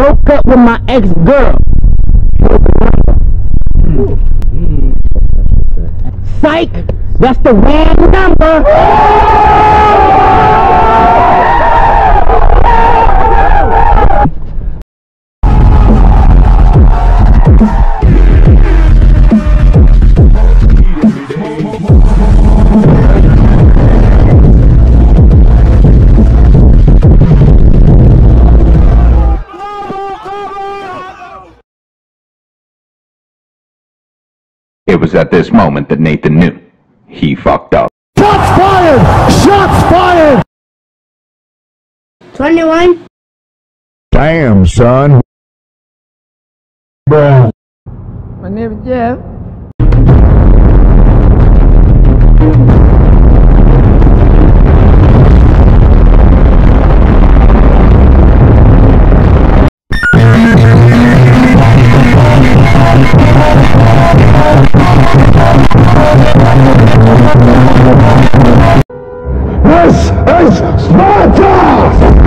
broke up with my ex-girl. Psych! That's the wrong number! It was at this moment that Nathan knew. He fucked up. Shots fired! Shots fired! 21. Damn, son. Bruh. My name is Jeff. This is Sparta!